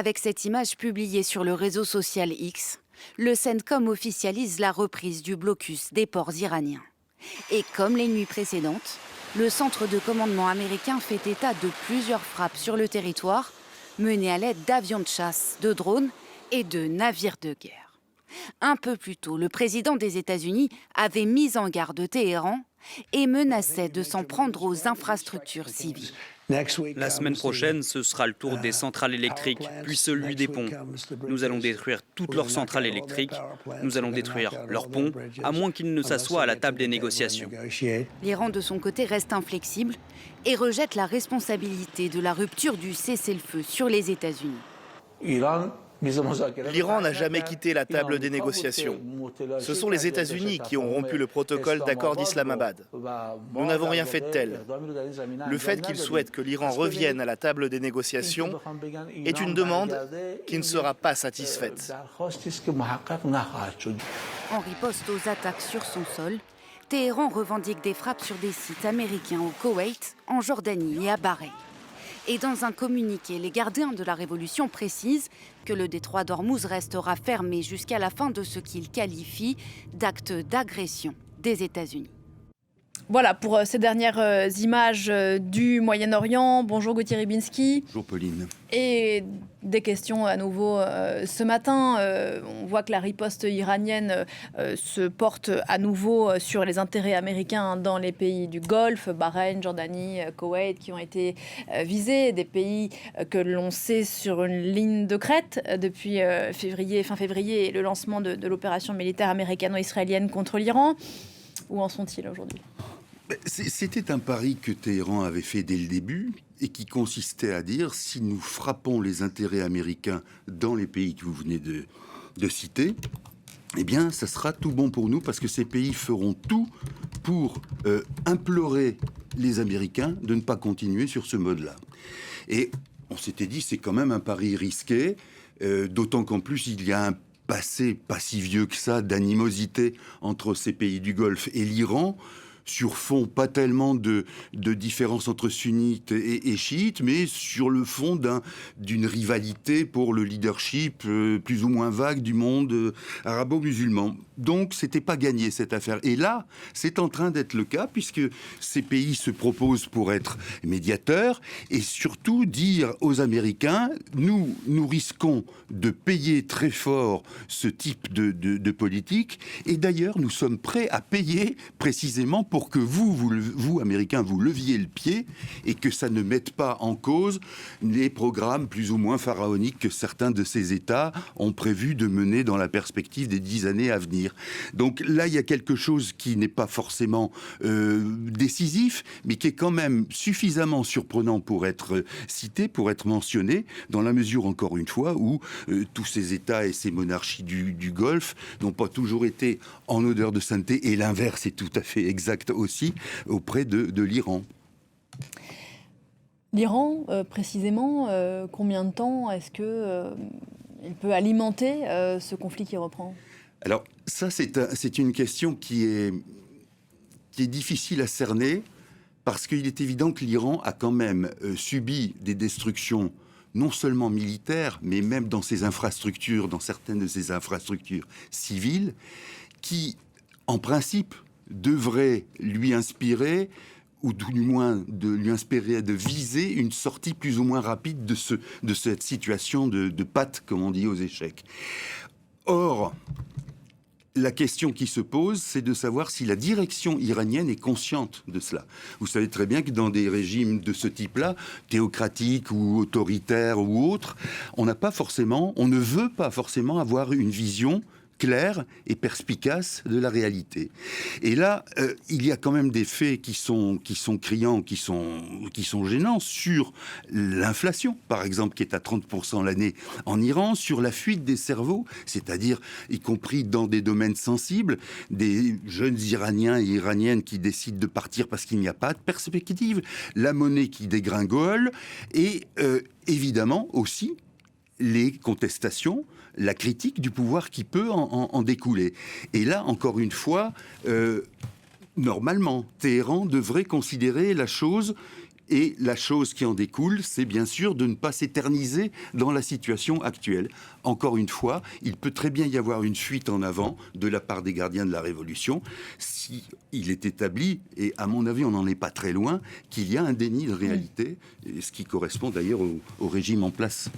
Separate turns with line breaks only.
Avec cette image publiée sur le réseau social X, le CENTCOM officialise la reprise du blocus des ports iraniens. Et comme les nuits précédentes, le centre de commandement américain fait état de plusieurs frappes sur le territoire, menées à l'aide d'avions de chasse, de drones et de navires de guerre. Un peu plus tôt, le président des États-Unis avait mis en garde Téhéran et menaçait de s'en prendre aux infrastructures civiles.
La semaine prochaine, ce sera le tour des centrales électriques, puis celui des ponts. Nous allons détruire toutes leurs centrales électriques, nous allons détruire leurs ponts, à moins qu'ils ne s'assoient à la table des négociations.
L'Iran, de son côté, reste inflexible et rejette la responsabilité de la rupture du cessez-le-feu sur les États-Unis.
L'Iran n'a jamais quitté la table des négociations. Ce sont les États-Unis qui ont rompu le protocole d'accord d'Islamabad. Nous n'avons rien fait de tel. Le fait qu'ils souhaitent que l'Iran revienne à la table des négociations est une demande qui ne sera pas satisfaite.
En riposte aux attaques sur son sol, Téhéran revendique des frappes sur des sites américains au Koweït, en Jordanie et à Bahreïn. Et dans un communiqué, les gardiens de la Révolution précisent que le détroit d'Ormuz restera fermé jusqu'à la fin de ce qu'ils qualifient d'acte d'agression des États-Unis.
Voilà pour ces dernières images du Moyen-Orient. Bonjour Gauthier Rybinski.
Bonjour Pauline.
Et des questions à nouveau ce matin. On voit que la riposte iranienne se porte à nouveau sur les intérêts américains dans les pays du Golfe, Bahreïn, Jordanie, Koweït, qui ont été visés. Des pays que l'on sait sur une ligne de crête depuis fin février, et le lancement de l'opération militaire américano-israélienne contre l'Iran. Où en sont-ils aujourd'hui ?
C'était un pari que Téhéran avait fait dès le début et qui consistait à dire, si nous frappons les intérêts américains dans les pays que vous venez de citer, eh bien, ça sera tout bon pour nous parce que ces pays feront tout pour implorer les Américains de ne pas continuer sur ce mode-là. Et on s'était dit, c'est quand même un pari risqué, d'autant qu'en plus, il y a un passé pas si vieux que ça d'animosité entre ces pays du Golfe et l'Iran, sur fond pas tellement de différences entre sunnites et chiites, mais sur le fond d'une rivalité pour le leadership plus ou moins vague du monde arabo-musulman. Donc, c'était pas gagné cette affaire. Et là, c'est en train d'être le cas, puisque ces pays se proposent pour être médiateurs et surtout dire aux Américains, nous risquons de payer très fort ce type de politique. Et d'ailleurs, nous sommes prêts à payer précisément pour que vous, Américains, vous leviez le pied et que ça ne mette pas en cause les programmes plus ou moins pharaoniques que certains de ces États ont prévu de mener dans la perspective des 10 années à venir. Donc là, il y a quelque chose qui n'est pas forcément décisif, mais qui est quand même suffisamment surprenant pour être cité, pour être mentionné, dans la mesure, encore une fois, où tous ces États et ces monarchies du Golfe n'ont pas toujours été en odeur de sainteté, et l'inverse est tout à fait exact aussi auprès de l'Iran.
L'Iran, précisément, combien de temps est-ce qu'il peut alimenter ce conflit qui reprend ?
Alors, ça, c'est une question qui est difficile à cerner, parce qu'il est évident que l'Iran a quand même subi des destructions non seulement militaires, mais même dans ses infrastructures, dans certaines de ses infrastructures civiles, qui, en principe, devraient lui inspirer, ou tout du moins de lui inspirer de viser une sortie plus ou moins rapide de cette situation de patte, comme on dit, aux échecs. Or, la question qui se pose, c'est de savoir si la direction iranienne est consciente de cela. Vous savez très bien que dans des régimes de ce type-là, théocratiques ou autoritaires ou autres, on ne veut pas forcément avoir une vision claire et perspicace de la réalité. Et là, il y a quand même des faits qui sont criants, qui sont gênants sur l'inflation, par exemple, qui est à 30% l'année en Iran, sur la fuite des cerveaux, c'est-à-dire, y compris dans des domaines sensibles, des jeunes Iraniens et Iraniennes qui décident de partir parce qu'il n'y a pas de perspective, la monnaie qui dégringole, et évidemment aussi les contestations, la critique du pouvoir qui peut en découler. Et là, encore une fois, normalement, Téhéran devrait considérer la chose Et la chose qui en découle, c'est bien sûr de ne pas s'éterniser dans la situation actuelle. Encore une fois, il peut très bien y avoir une fuite en avant de la part des gardiens de la Révolution si il est établi, et à mon avis on n'en est pas très loin, qu'il y a un déni de réalité, ce qui correspond d'ailleurs au régime en place.